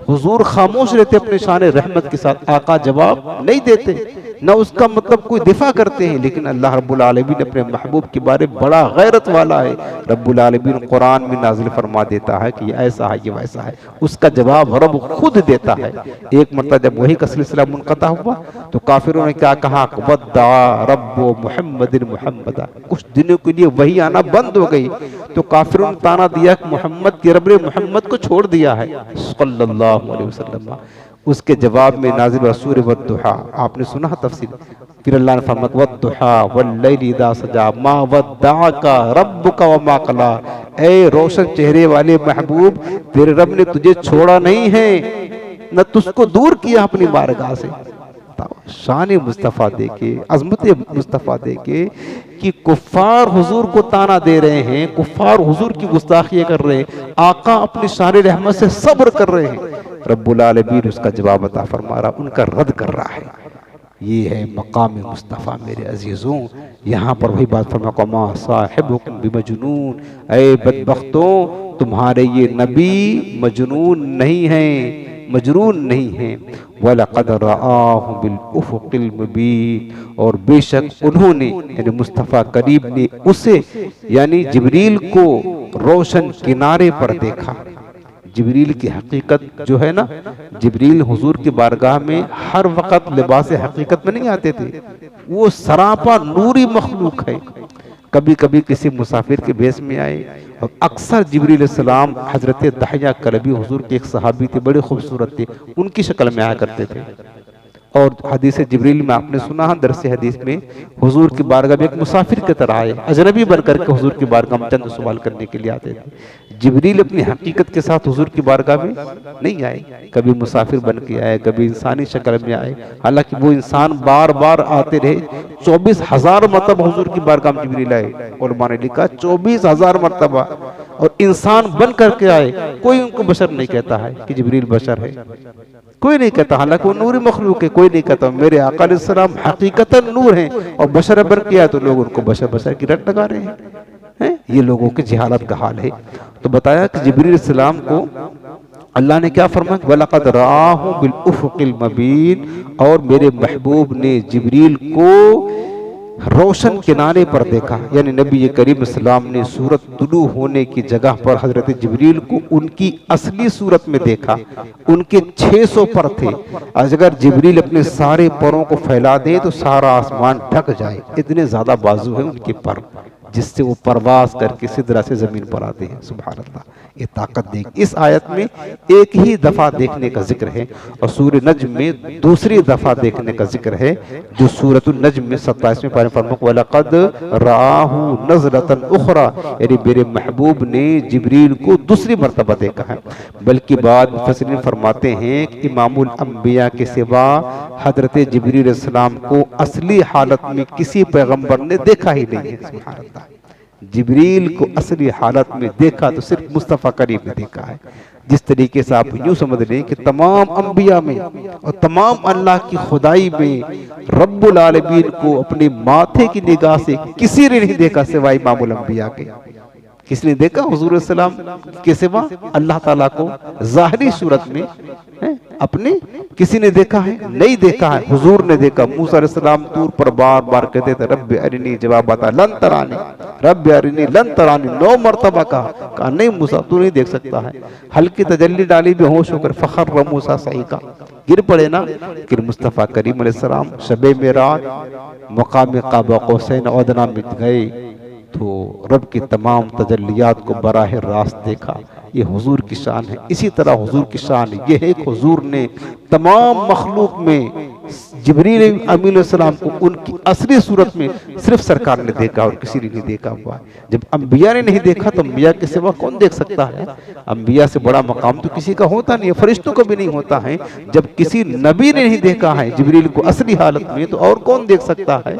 हुजूर खामोश रहते अपने शान रहमत के साथ, आका जवाब नहीं देते, न उसका मतलब कोई दिफा करते हैं। लेकिन अल्लाह रब्बुल आलमीन अपने महबूब के बारे में बड़ा गैरत वाला है। रब्बुल आलमीन कुरान में नाजिल फरमा देता है कि ये ऐसा है, ये वैसा है, उसका जवाब रब खुद देता है। एक मरतबा जब वही का सिलसिला मुनक़ता हुआ, तो काफिरों ने क्या कहा? वद्दा रब्बु मुहम्मदिन मुहम्मदा, कुछ दिनों के लिए वही आना बंद हो गई। तो काफिरों ने ताना दिया कि मोहम्मद के रब ने मोहम्मद को छोड़ दिया है सल्लल्लाहु अलैहि वसल्लम। उसके जवाब में नाज़िल सूरह वद्दुहा, आपने सुना तफसीर। फिर अल्लाह ने फरमाया वद्दुहा वल्लैलि इज़ा सजा मा वद्दअका रब्बुका वमा क़ला। ए रोशन चेहरे वाले महबूब, तेरे रब ने तुझे छोड़ा नहीं है, न तुझको दूर किया अपनी बारगाह से। शान मुस्तफ़ा देके, अजमत मुस्तफ़ा देके कि कुफ्फार हुजूर को ताना दे रहे हैं, कुफ्फार हुजूर की गुस्ताखियां कर रहे हैं, आका अपनी शान रहमत से सब्र कर रहे हैं, रब्बुल आलमीन उसका जवाब अता फरमा रहा, उनका रद्द कर रहा है। ये है मकाम मुस्तफ़ा मेरे अजीज़ों। यहाँ पर वही बात फरमा मा साहिबुकुम बिमजनून, ऐ बदबख्तों, तुम्हारे ये नबी मजनून नहीं हैं, मजनून नहीं है। वलक़द रआहु बिल उफ़ुक़िल मुबीन, और बेशक उन्होंने यानी मुस्तफ़ा करीम ने उसे यानी जिब्रील को रोशन किनारे पर देखा। जिब्रील की हकीकत जो है ना, जिब्रील हुजूर की बारगाह में हर वक़्त लिबास हकीकत में नहीं आते थे, वो सरापा नूरी मखलूक है। कभी कभी किसी मुसाफिर के भेष में आए, और अक्सर जिब्रील सलाम हजरत दहिया कलबी हुजूर के एक सहाबी थे, बड़े खूबसूरत थे, उनकी शक्ल में आया करते थे। और हदीस जिब्रील में आपने सुना है, दरस हदीस में हुजूर की बारगाह में एक मुसाफिर की तरह आए, अजनबी बनकर के हुजूर की बारगाह में चंद सवाल करने के लिए आते थे। जिब्रील अपनी हकीकत के साथ हुजूर की बारगाह में नहीं आए, कभी मुसाफिर बन के आए, कभी इंसानी शक्ल में आए। हालांकि वो इंसान बार बार आते रहे। 24,000 मरतबा हुजूर की बारगाह में जिब्रील आए, और मैंने लिखा 24,000 मरतबा, और इंसान बन करके आए। कोई उनको बशर नहीं कहता है कि जिब्रील बशर है, कोई नहीं कहता। हालांकि वो नूरी मखलूक है, कोई नहीं कहता। मेरे आका अलैहिस्सलाम हकीकतन नूर हैं, और बशर बन किया तो लोग उनको बशर बशर की रट लगा रहे हैं। ये लोगों की जहालत का हाल है। तो बताया कि जिब्रील अलैहिस्सलाम को अल्लाह ने क्या फरमाया, वलक़द राअहु बिल उफ़क़िल मबीन, और मेरे महबूब ने जिब्रील को रोशन किनारे पर देखा। यानी नबी करीम सल्लल्लाहु अलैहि वसल्लम ने सूरत तुलू होने की जगह पर हजरत जिब्रील को उनकी असली सूरत में देखा। उनके 600 पर थे। अगर जिब्रील अपने सारे परों को फैला दे तो सारा आसमान ढक जाए, इतने ज्यादा बाजू है उनके पर, जिससे वो परवास करके सिदरा से जमीन पर आते हैं। सुभान अल्लाह, ये ताकत देख। इस आयत में एक ही दफा देखने का जिक्र है, और सूरह नज्म में दूसरी दफा देखने का जिक्र है, जो सूरतुन नज्म में 27वें पारे फरमाया वलक़द राअहु नज़रतन उख़रा, यानी मेरे महबूब ने जिब्रील को दूसरी मर्तबा देखा है। बल्कि बाद मुफस्सिरीन फरमाते हैं कि इमामुल अंबिया के सिवा हजरत जिब्रील अलैहिस्सलाम को असली हालत में किसी पैगंबर ने देखा ही नहीं है। सुभान अल्लाह, जिब्रील को असली हालत में देखा तो सिर्फ मुस्तफ़ा करीम ने देखा है। जिस तरीके से आप यूं समझ लें कि तमाम अंबिया में और तमाम अल्लाह की खुदाई में रब्बुल आलमीन को अपने माथे की निगाह से किसी ने नहीं देखा सिवाय इमामुल अंबिया के। किसने देखा? हुजूर सल्लल्लाहु अलैहि वसल्लम के सिवा अल्लाह ताला को ज़ाहिरी सूरत में अपने किसी ने देखा है? नहीं देखा है। हुजूर ने देखा। मूसा अलैहिस्सलाम तूर पर बार बार कहते थे रब्बि अरिनी, जवाब आता लन तरानी, रब्बि अरिनी लन तरानी, 9 मरतबा कहा नहीं मूसा तू नहीं देख सकता है। हल्की तजल्ली डाली, बेहोश होकर फखर मूसा सही का गिर पड़े ना। फिर मुस्तफ़ा करीम अलैहिस्सलाम शबे मेराज मकाम क़ाब क़ौसैन अदना में गए तो रब की तमाम तजल्लियात को बराह रास्त देखा। ये हुजूर की शान है। इसी तरह हुजूर की शान ये है कि हुजूर ने तमाम मखलूक में जिब्रील अमीन अलैहिस्सलाम को उनकी असली सूरत में सिर्फ सरकार ने देखा और किसी ने नहीं देखा हुआ। जब अंबिया ने नहीं देखा तो अंबिया के सिवा कौन देख सकता है? अंबिया से बड़ा मकाम तो किसी का होता नहीं है, फरिश्तों को भी नहीं होता है। जब किसी नबी ने नहीं देखा है जिब्रील को असली हालत में, तो और कौन देख सकता है?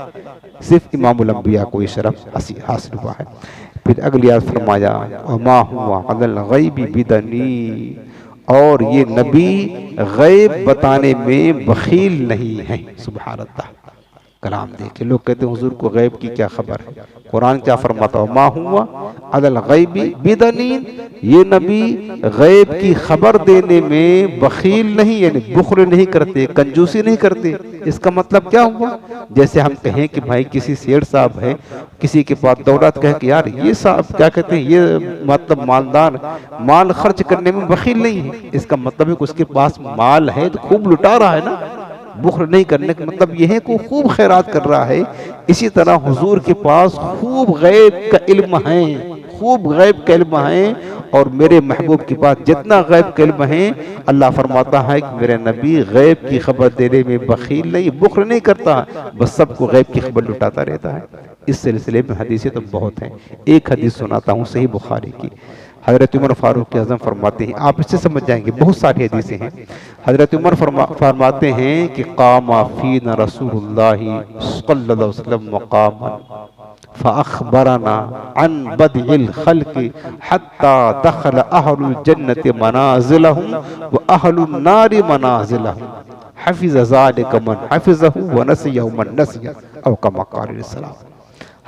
सिर्फ इमामुल अंबिया को ये शरफ हासिल हुआ है। फिर अगली आयत फरमाया वमा हुआ अलल गैबि बिदनी, और ये नबी गैब बताने में बखील नहीं है। सुभान अल्लाह, कलाम देखे। लोग कहते हैं हुजूर को गैब की क्या खबर है? कुरान क्या फरमाता है? मा हुआ अलल गैबि बिदनीन, ये नबी गैब की खबर देने में बखील नहीं, यानी बुखल नहीं करते, कंजूसी नहीं करते। इसका मतलब क्या हुआ? जैसे हम कहें कि भाई किसी सेठ साहब है, किसी के पास दौलत कहे कि यार ये साहब क्या कहते हैं, ये मतलब मालदार, माल खर्च करने में बखील नहीं है। इसका मतलब है कि उसके पास माल है तो खूब लुटा रहा है ना। बुखल नहीं करने का मतलब यह है कि खूब खैरात कर रहा है। इसी तरह हुजूर के पास खूब गैब का इल्म है, खूब गैब का इल्म है, और मेरे महबूब के पास जितना गैब का इल्म है, अल्लाह फरमाता है कि मेरे नबी गैब की खबर देने में बखील नहीं, बुखल नहीं करता, बस सबको गैब की खबर लुटाता रहता है। इस सिलसिले में हदीसें तो बहुत हैं। एक हदीस सुनाता हूँ सही बुखारी की। हजरत उमर फारूक आज़म फरमाते हैं, आप इससे समझ जाएंगे, बहुत सारी हदीसें हैं। हजरत उमर फरमाते हैं कि कामा फीना रसूलुल्लाहि सल्लल्लाहु अलैहि वसल्लम मकामन फअखबरना अन बदिल खल्क़ि हत्ता दखल अहलुल जन्नति मनाज़िलहुम व अहलुन नारि मनाज़िलहुम हफ़िज़ ज़ालिका मन हफ़िज़हु व नसियहु मन नसिया औ कमा क़ाल अलैहिस्सलाम।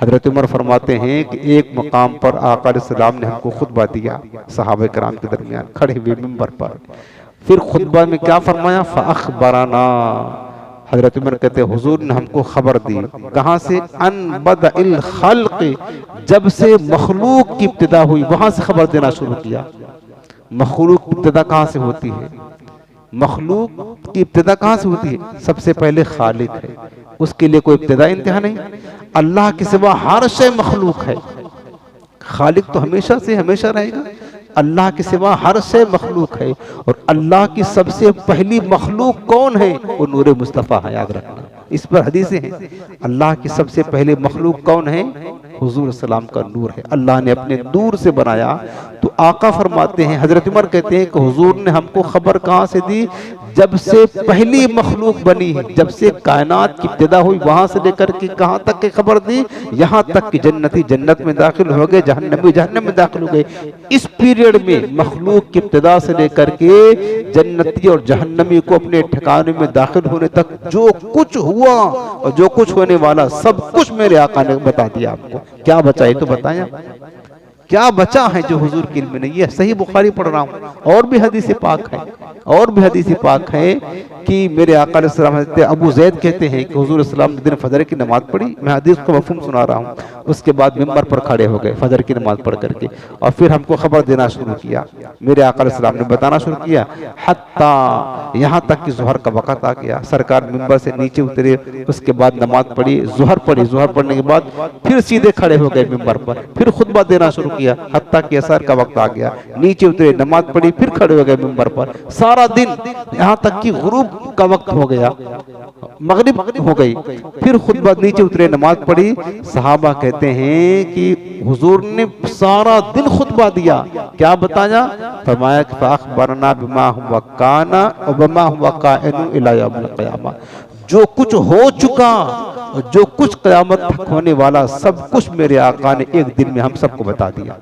हजरत उमर फरमाते हैं कि एक मकाम पर आका अलैहिस्सलाम ने हमको खुतबा दिया, सहाबा कराम के दरमियान खड़े हुए मिंबर पर। फिर खुतबा में क्या फरमाया? फ़अख़बरना, हजरत उमर कहते हैं हुजूर ने हमको खबर दी। कहाँ से? अन बदइल खल्क़, जब से मखलूक की इब्तिदा हुई वहां से खबर देना शुरू किया। मखलूक की इब्तिदा कहाँ से होती है? मखलूक की इब्तिदा कहाँ से होती है? सबसे पहले खालिक है, उसके लिए कोई इब्तिदा इंतहा नहीं। अल्लाह के सिवा हर शय मखलूक है। खालिक तो हमेशा से हमेशा रहेगा। अल्लाह के सिवा हर से मखलूक है, और अल्लाह की सबसे पहली मखलूक कौन है? वो नूर मुस्तफ़ा है, याद रखना। इस पर हदीसें हैं, अल्लाह की सबसे पहले मखलूक कौन है? हुजूर सलाम का नूर है, अल्लाह ने अपने नूर से बनाया। तो आका फरमाते हैं, हजरत उमर कहते हैं कि हुजूर ने हमको खबर कहाँ से दी? जब से पहली मखलूक बनी है, जब से कायनात की इब्तिदा हुई, वहां से लेकर के कहाँ तक की खबर दी? यहाँ तक कि जन्नती जन्नत में दाखिल हो गए, जहन्नमी जहन्नम में दाखिल हो गए। इस पीरियड में मखलूक की इब्तिदा से लेकर के जन्नती और जहन्नमी को अपने ठिकाने में दाखिल होने तक जो कुछ हुआ और जो कुछ होने वाला, सब कुछ मेरे आका ने बता दिया आपको। क्या बचा है तो बताया, क्या बचा है जो हुजूर के इल्म में नहीं है? सही बुखारी पढ़ रहा हूँ, और भी हदीस पाक है, और भी हदीस पाक है कि मेरे आका अलैहिस्सलाम हज़रत अबू ज़ैद कहते हैं कि हुजूर सल्लल्लाहु अलैहि वसल्लम ने दिन फजर की नमाज पढ़ी, मैं हदीस को मफ़हूम सुना रहा हूँ, उसके बाद मिंबर पर खड़े हो गए फजर की नमाज पढ़ करके, और फिर हमको खबर देना शुरू किया। मेरे आका अलैहिस्सलाम ने बताना शुरू किया, हत्ता यहाँ तक कि ज़ुहर का वक़्त आ गया, सरकार मिंबर से नीचे उतरे, उसके बाद नमाज पढ़ी, ज़ुहर पढ़ी, ज़ुहर पढ़ने के बाद फिर सीधे खड़े हो गए मिंबर पर, फिर खुतबा देना शुरू किया, हत्ता कि असर का वक्त आ गया, नीचे उतरे, नमाज पढ़ी, फिर खड़े हो गए मिंबर पर, सारा दिन, यहाँ तक कि गुरूब का वक्त हो गया, मगरिब हो गई, फिर खुतबा, नीचे उतरे, नमाज पढ़ी। सहाबा कहते हैं कि हुजूर ने सारा दिन खुतबा दिया, क्या बताया? फरमाया कि फअख़बरना बिमा हुवा काना व बिमा हुवा काइनु इला यौमिल क़ियामा, जो कुछ हो चुका और जो कुछ क़यामत तक होने वाला, सब कुछ मेरे आका ने एक दिन में हम सबको बता दिया।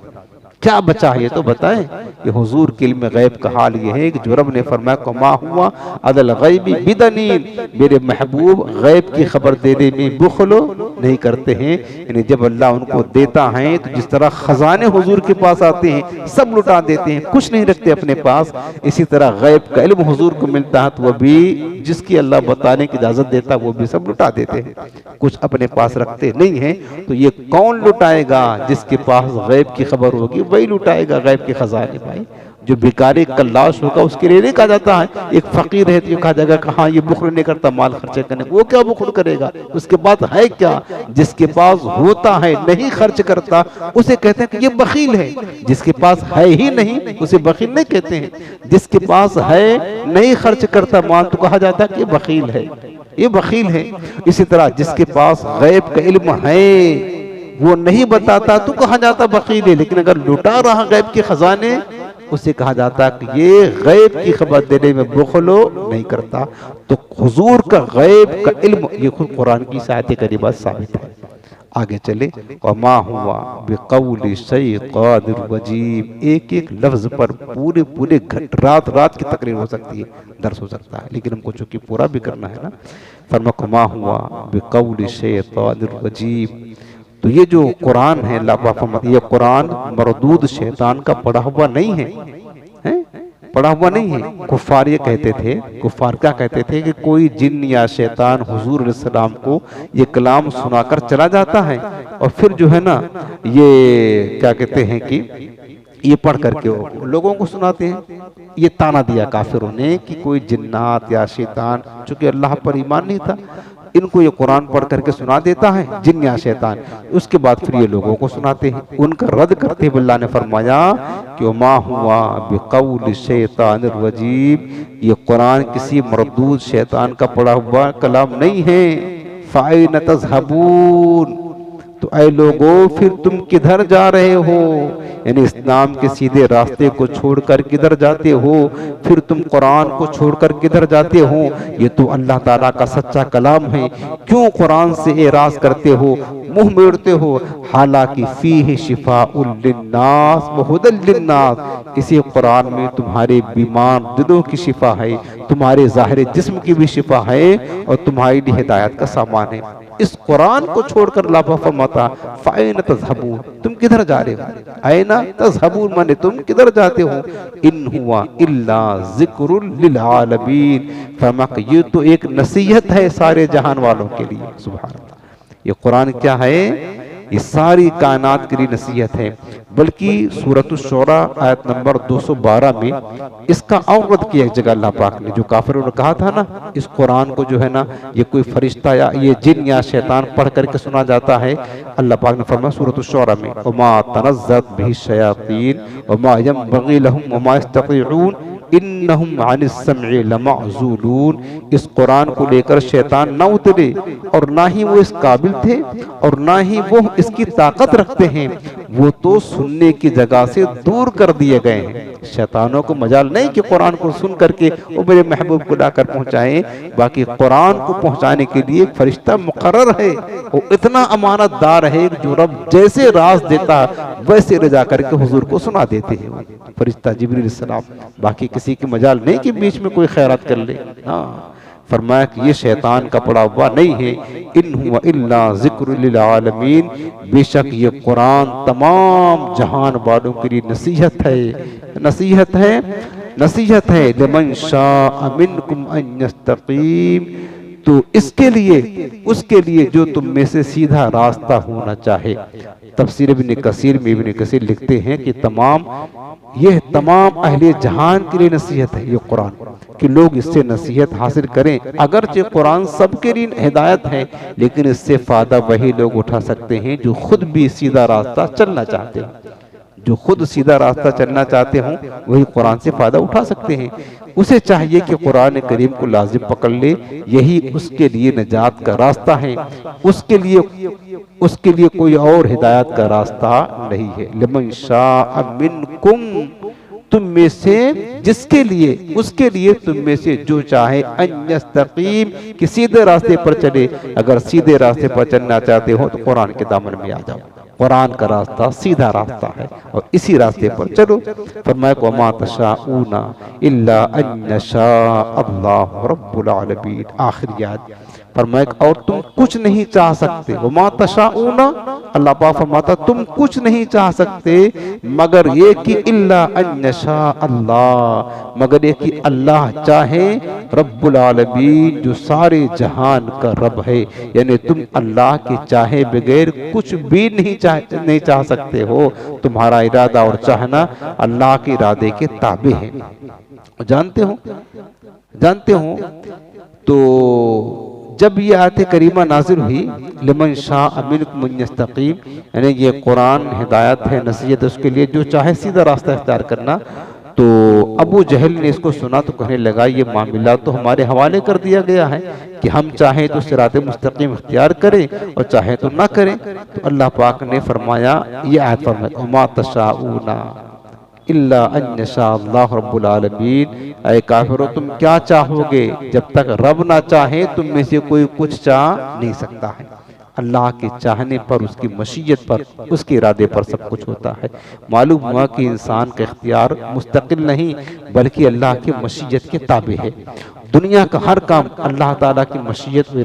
क्या बचा है ये तो बताएं। ये हुजूर के इल्म गैब का हाल ये है कि जो रब ने फरमाया को मा हुआ अदल गैबी बिदनीन, मेरे महबूब गैब की खबर देने में बुखलो नहीं करते हैं। यानी जब अल्लाह उनको देता है तो जिस तरह खजाने हुजूर के पास आते हैं सब लुटा देते हैं, कुछ नहीं रखते अपने पास, इसी तरह गैब का इल्म हुजूर को मिलता है तो वह भी जिसकी अल्लाह बताने की इजाजत देता है वो भी सब लुटा देते हैं, कुछ अपने पास रखते नहीं है। तो ये कौन लुटाएगा? जिसके पास गैब की खबर होगी वही लुटाएगा गैब के खजाने। भाई जो भिखारी कल्लाश होगा उसके लिए नहीं कहा जाता है, एक फकीर है तो कहा जाएगा कि हाँ ये बुखल नहीं करता माल खर्चे करने, वो क्या बुखल करेगा? उसके पास है क्या? जिसके पास होता है नहीं खर्च करता उसे कहते हैं कि ये बखील है, जिसके पास है ही नहीं उसे बखील नहीं कहते हैं। जिसके पास है नहीं खर्च करता माल तो कहा जाता है कि बखील है, ये बखील है। इसी तरह जिसके पास गैब का इल्म है वो नहीं बताता तो कहा जाता बखील है, लेकिन अगर लुटा रहा गैब के खजाने उसे कहा जाता कि ये गैब की खबर देने में बुखलो नहीं करता। तो हुजूर का गैब का इल्म ये खुद कुरान की आयत करीमा साबित है। आगे चले, वमा हुआ बिक़ौलि शैतानिर रजीम, एक एक लफ्ज पर पूरे पूरे रात रात की तकरीर हो सकती है, दर्स हो सकता है, लेकिन हमको चूंकि पूरा भी करना है ना। फरमा मा हुआ बिक़ौलि शैतानिर रजीम, तो ये जो कुरान है ये कुरान मरदूद शैतान का पढ़ा हुआ नहीं है, पढ़ा हुआ नहीं है। कुफार ये कहते थे, कुफार क्या कहते थे कि कोई जिन या शैतान हुजूर अलैहि सलाम को ये कलाम सुनाकर चला जाता है और फिर जो है ना ये क्या कहते हैं कि ये पढ़ करके लोगों को सुनाते हैं। ये ताना दिया काफिरों ने कि कोई जिन्नात या शैतान, चूंकि अल्लाह पर ईमान नहीं था, इनको ये कुरान पढ़ करके सुना देता है जिन या शैतान, उसके बाद फिर ये लोगों को सुनाते हैं। उनका रद्द करते हुए अल्लाह ने फरमाया कि मा हुआ बिक़ौलि शैतानिर रजीम, ये कुरान किसी मरदूद शैतान का पढ़ा हुआ कलाम नहीं है। फ़अयन तज़हबून, तो ऐ लोगों फिर तुम किधर जा रहे हो? यानी इस्लाम के सीधे रास्ते को छोड़कर किधर जाते हो? फिर तुम कुरान को छोड़कर किधर जाते हो? ये तो अल्लाह ताला का सच्चा कलाम है, क्यों कुरान से एराज करते हो, मुंह मोड़ते हो? हालांकि फीह शिफाउल लिन्नास व हुदल लिन्नास, इसी कुरान में तुम्हारे बीमार दिलों की शिफा है, तुम्हारे ज़ाहिर जिस्म की भी शिफा है और तुम्हारी लिए हिदायत का सामान है। इस कुरान को छोड़कर अल्लाह फरमाता फ़अयन तज़हबून, तुम किधर जा रहे हो? ऐना तज़हबून माने तुम किधर जाते हो? इन हुआ इल्ला ज़िक्रुल लिल आलमीन, फरमाया ये तो एक नसीहत है सारे जहान वालों के लिए। सुभान अल्लाह, ये कुरान क्या है? ये सारी कायनात के लिए नसीहत है। बल्कि सूरत शुरा आयत नंबर 212 में इसका और रद्द किया एक जगह अल्लाह पाक ने, जो काफिरों ने कहा था ना इस कुरान को जो है ना ये कोई फरिश्ता या ये जिन या शैतान पढ़ करके सुना जाता है। अल्लाह पाक ने फरमाया सूरत शुरा में, वमा तनज़्ज़त बिही शयातीन वमा यंबग़ी लहुम वमा यस्ततीऊन इन्नहुम अनिस सम'i लमअज़ूलून। इस कुरान को लेकर शैतान न उतरे और ना ही वो इस काबिल थे और ना ही वो इसकी ताकत रखते हैं, वो तो सुनने की जगह से दूर कर दिए गए हैं। शैतानों को मजाल नहीं कि कुरान को सुन करके वो मेरे महबूब को लाकर पहुंचाएं, बाकी कुरान को पहुंचाने के लिए एक फरिश्ता मुकर्रर है, वो इतना अमानतदार है जो रब जैसे राज देता वैसे ले जा करके हुजूर को सुना देते हैं फरिश्ता जिब्रील सलाम। बाकी किसी की मजाल नहीं कि बीच में कोई खैरात कर ले। हाँ, फरमाया कि ये शैतान का पड़ा हुआ नहीं है, इन हुवा इल्ला ज़िक्रुल लिल आलमीन, बेशक ये कुरान तमाम जहान वालों के लिए नसीहत है, नसीहत है, नसीहत है। लिमन शाअ मिनकुम अन यस्तकीम, तो इसके लिए उसके लिए जो तुम में से सीधा रास्ता होना चाहे। तफसीर इब्न कसीर में इब्न कसीर लिखते हैं कि यह तमाम अहले जहान के लिए नसीहत है ये कुरान, कि लोग इससे नसीहत हासिल करें। अगरचे कुरान सबके लिए हिदायत है, लेकिन इससे फायदा वही लोग उठा सकते हैं जो खुद भी सीधा रास्ता चलना चाहते हैं। जो खुद सीधा रास्ता चलना चाहते हों वही कुरान से फायदा उठा सकते हैं। उसे चाहिए कि कुरान करीम को लाजिम पकड़ ले, यही उसके लिए निजात का रास्ता है। उसके लिए कोई और हिदायत का रास्ता नहीं है। लिमन शाअ मिनकुम, तुम में से जिसके लिए उसके लिए तुम में से जो चाहे अन यस्तकीम, कि सीधे रास्ते पर चले। अगर सीधे रास्ते पर चलना चाहते हो तो कुरान के दामन में आ जाओ। कुरान का रास्ता सीधा रास्ता है और इसी रास्ते पर चलो। फरमाया वमा तशाऊना इल्ला अन यशा अल्लाहु रब्बुल आलमीन, आखिरी आयत। फरमाया और तुम कुछ नहीं चाह सकते, वमा तशाऊना, अल्लाह पाक फरमाता तुम कुछ नहीं चाह सकते मगर ये कि इल्ला अन यशा अल्लाह, मगर ये कि अल्लाह चाहे, रब्बुल आलमीन जो सारे जहान का रब है। यानी तुम अल्लाह के चाहे बगैर कुछ भी नहीं चाह सकते हो। तुम्हारा इरादा और चाहना अल्लाह के इरादे के ताबे है। जानते हो तो जब ये आयत करीमा नाजिल हुई, लिमन शाअ मिनकुम अन यस्तकीम, यानी ये कुरान हिदायत है, नसीहत उसके लिए जो चाहे सीधा रास्ता इख्तियार करना। तो अबू जहल ने इसको सुना तो कहने लगा ये मामला तो हमारे हवाले कर दिया गया है कि हम चाहें तो सिराते मुस्तकीम इख्तियार करें और चाहे तो ना करें। तो अल्लाह पाक ने फरमाया, ये आयत फरमाया वमा तशाऊना इल्ला अन यशा अल्लाहु रब्बुल आलमीन, ऐ काफिरों तुम क्या चाहोगे, जब तक रब ना चाहे तुम में से कोई कुछ चाह नहीं सकता है। अल्लाह के चाहने पर, उसकी मशीयत पर, उसके इरादे पर सब कुछ होता है। मालूम हुआ कि इंसान का इख्तियार मुस्तकिल नहीं बल्कि अल्लाह की मशीयत के ताबे है। दुनिया का हर काम अल्लाह ताला की मशीयत व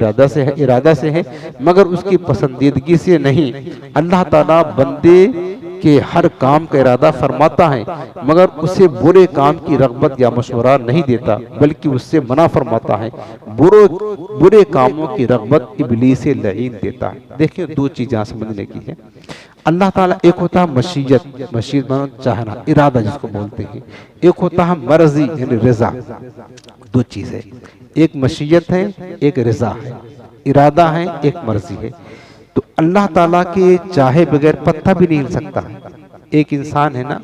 इरादा से है मगर उसकी पसंदीदगी से नहीं। अल्लाह ताला बंदे के हर काम का इरादा फरमाता है मगर उसे बुरे काम की रग़बत या मशवरा नहीं देता बल्कि उससे मना फरमाता है। बुरे कामों की रग़बत इब्लीस लईन देता है। देखिए दो चीज़ें समझने की है। अल्लाह ताला एक होता है मशीयत मानो चाहना, इरादा जिसको बोलते हैं। एक होता है मर्जी यानी रजा। दो चीज़ है, एक मशीयत है एक रजा है, इरादा है एक मर्जी है। तो अल्लाह ताला के चाहे बगैर पत्ता भी नहीं हिल सकता है। एक इंसान है ना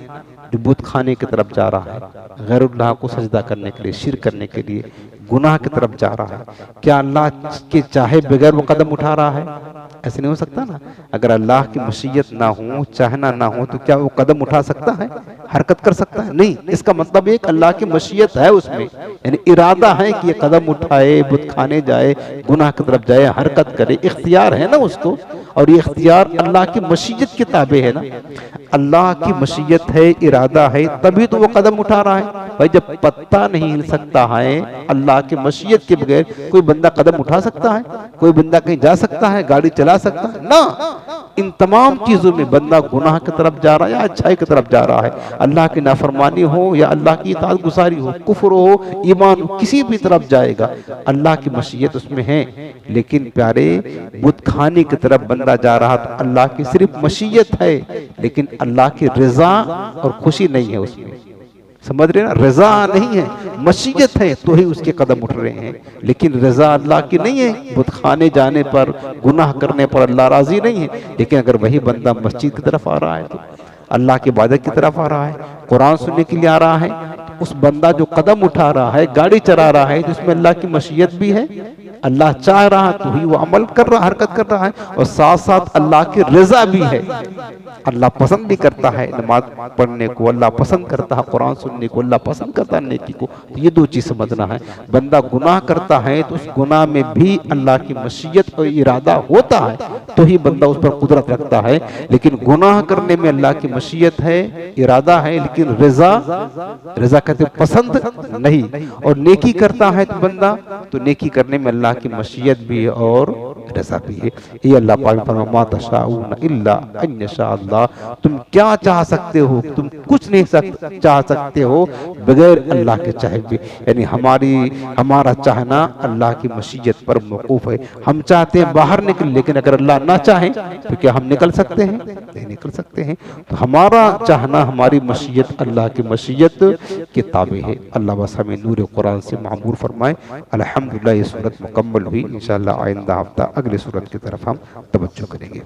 जो बुत खाने की तरफ जा रहा है, गैरुल्लाह को सजदा करने के लिए, शिर्क करने के लिए, गुनाह की तरफ जा रहा है, क्या अल्लाह के चाहे बगैर वो कदम उठा रहा है? ऐसे नहीं हो सकता ना। अगर अल्लाह की मशीयत ना हो, चाहना ना हो तो क्या वो कदम उठा सकता है, हरकत कर सकता है? नहीं। इसका मतलब एक अल्लाह की मशीयत है उसमें, यानी इरादा है कि ये कदम उठाए, बुत खाने जाए, गुनाह की तरफ जाए, हरकत करे, इख्तियार है ना उसको। और ये इख्तियार अल्लाह की मशीयत के ताबे है ना। अल्लाह की मशीयत है, इरादा है, तभी तो वो कदम उठा रहा है। भाई जब पत्ता नहीं हिल सकता है अल्लाह की मशीयत के बगैर, कोई बंदा कदम उठा सकता है? कोई बंदा कहीं जा सकता है, गाड़ी चला सकता है? ना। इन तमाम चीज़ों में बंदा गुनाह की तरफ जा रहा है या अच्छाई की तरफ जा रहा है, अल्लाह की नाफरमानी हो या अल्लाह की इताअत गुज़ारी हो, कुफ्र हो, ईमान हो, किसी भी तरफ जाएगा, अल्लाह की मशीयत उसमें है। लेकिन प्यारे, बुत खाने की तरफ बंदा जा रहा तो अल्लाह की सिर्फ मशीयत है, लेकिन अल्लाह की रज़ा और खुशी नहीं है उसमें। समझ रहे ना, रजा नहीं है, मशीयत है तो ही उसके कदम उठ रहे हैं, लेकिन रजा अल्लाह की नहीं है। बुत खाने जाने पर, गुनाह करने पर अल्लाह राजी नहीं है। लेकिन अगर वही बंदा मस्जिद की तरफ आ रहा है, तो अल्लाह की इबादत की तरफ आ रहा है, कुरान सुनने के लिए आ रहा है, उस बंदा जो कदम उठा रहा है, गाड़ी चला रहा है, जिसमें अल्लाह की मशीयत भी है, अल्लाह चाह रहा है तो ही वो अमल कर रहा, हरकत कर रहा है, और साथ साथ अल्लाह की रजा भी है। अल्लाह पसंद भी करता है नमाज पढ़ने को, अल्लाह पसंद करता है कुरान सुनने को, अल्लाह पसंद करता है नेकी को। तो ये दो चीज समझना है। बंदा गुनाह करता है तो उस गुनाह में भी अल्लाह की मशीयत और इरादा होता है तो ही बंदा उस पर कुदरत रखता है। लेकिन गुनाह करने में अल्लाह की मशीयत है, इरादा है, लेकिन रजा कहते पसंद नहीं। और नेकी करता है तो बंदा, तो नेकी करने में अल्लाह की मशीयत भी है और रजा भी है। ये अल्लाह पाक फरमाता मा तशाऊन इल्ला अन यशा अल्लाह, तुम क्या चाह सकते हो, तुम कुछ नहीं चाह सकते हो बगैर अल्लाह के चाहे भी। यानी हमारा चाहना अल्लाह की मशीयत पर मौकूफ है। हम चाहते हैं बाहर निकल, लेकिन अगर अल्लाह ना चाहे तो क्या हम निकल सकते हैं? नहीं निकल सकते हैं। तो हमारा चाहना, हमारी मशीयत अल्लाह की मशीयत के ताबे है। अल्लाह बस हमें नूर कुरान से मामूर फरमाए। अल्हम्दुलिल्लाह ये सूरत मुकम्मल हुई। इंशाअल्लाह आइंदा हफ्ता अगले सूरत की तरफ हम तवज्जो करेंगे।